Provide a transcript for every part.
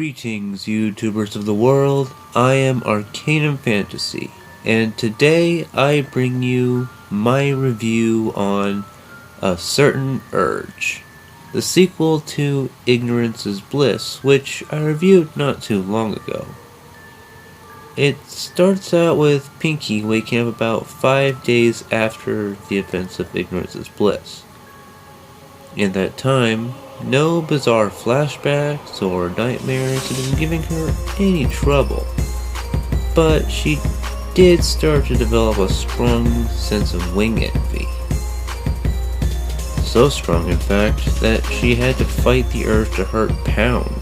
Greetings, YouTubers of the world. I am Arcanum Fantasy, and today I bring you my review on A Certain Urge, the sequel to Ignorance is Bliss, which I reviewed not too long ago. It starts out with Pinky waking up about 5 days after the events of Ignorance is Bliss. In that time, no bizarre flashbacks or nightmares have been giving her any trouble, but she did start to develop a strong sense of wing envy. So strong, in fact, that she had to fight the urge to hurt Pound.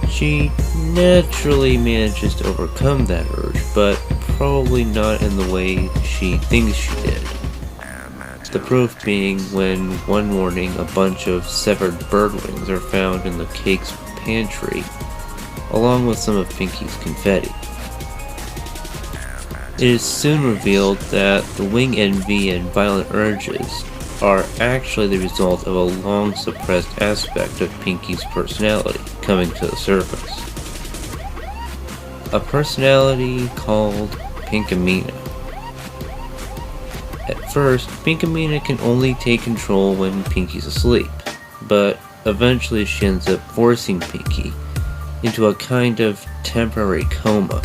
She naturally manages to overcome that urge, but probably not in the way she thinks she did. The proof being when one morning a bunch of severed bird wings are found in the cake's pantry, along with some of Pinky's confetti. It is soon revealed that the wing envy and violent urges are actually the result of a long-suppressed aspect of Pinky's personality coming to the surface. A personality called Pinkamena. At first, Pinkamena can only take control when Pinky's asleep, but eventually she ends up forcing Pinky into a kind of temporary coma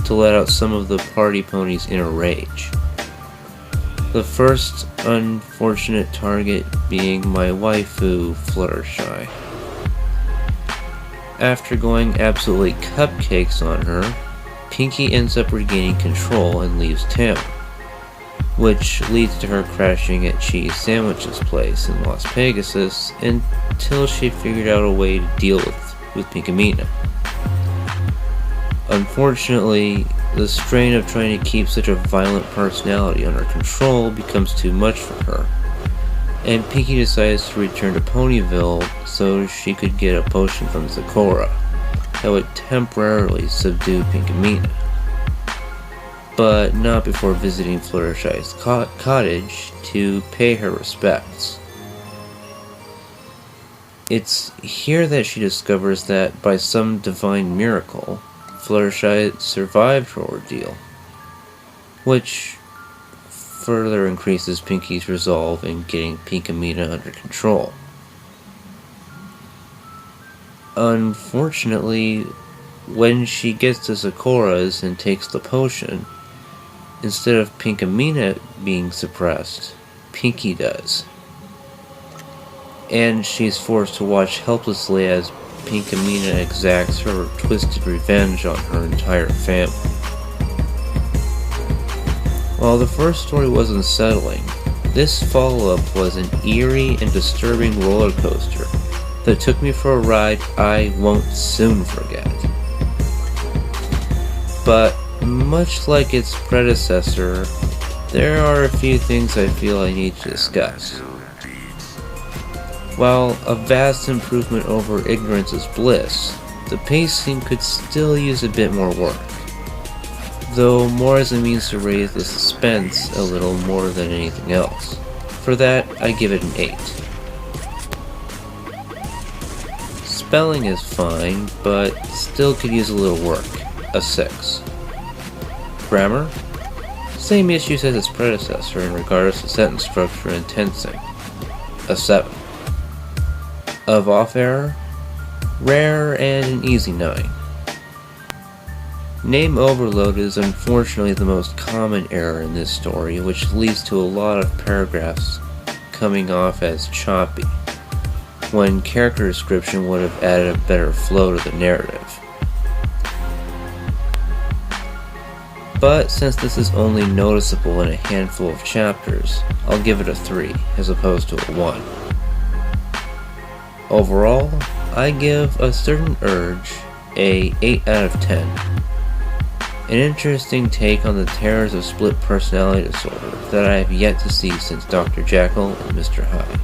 to let out some of the party pony's inner rage. The first unfortunate target being my waifu, Fluttershy. After going absolutely cupcakes on her, Pinky ends up regaining control and leaves town, which leads to her crashing at Cheese Sandwich's place in Las Pegasus until she figured out a way to deal with Pinkamena. Unfortunately, the strain of trying to keep such a violent personality under control becomes too much for her, and Pinky decides to return to Ponyville so she could get a potion from Sakura that would temporarily subdue Pinkamena, but not before visiting Fluttershy's cottage to pay her respects. It's here that she discovers that by some divine miracle, Fluttershy survived her ordeal, which further increases Pinky's resolve in getting Pinkamena under control. Unfortunately, when she gets to Sakura's and takes the potion, instead of Pinkamena being suppressed, Pinky does. And she's forced to watch helplessly as Pinkamena exacts her twisted revenge on her entire family. While the first story was unsettling, this follow-up was an eerie and disturbing roller coaster that took me for a ride I won't soon forget. But much like its predecessor, there are a few things I feel I need to discuss. While a vast improvement over Ignorance is Bliss, the pacing could still use a bit more work, though more as a means to raise the suspense a little more than anything else. For that, I give it an 8. Spelling is fine, but still could use a little work, a 6. Grammar? Same issues as its predecessor in regards to sentence structure and tensing, a 7. Of off error? Rare and an easy 9. Name overload is unfortunately the most common error in this story, which leads to a lot of paragraphs coming off as choppy, when character description would have added a better flow to the narrative. But since this is only noticeable in a handful of chapters, I'll give it a 3 as opposed to a 1. Overall, I give A Certain Urge a 8 out of 10. An interesting take on the terrors of split personality disorder that I have yet to see since Dr. Jekyll and Mr. Hyde.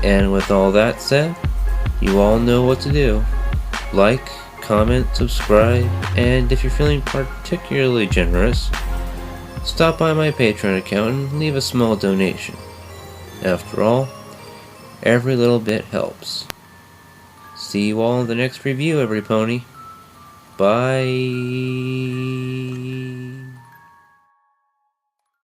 And with all that said, you all know what to do. Like, comment, subscribe, and if you're feeling particularly generous, stop by my Patreon account and leave a small donation. After all, Every little bit helps. See you all in the next review, every pony. Bye.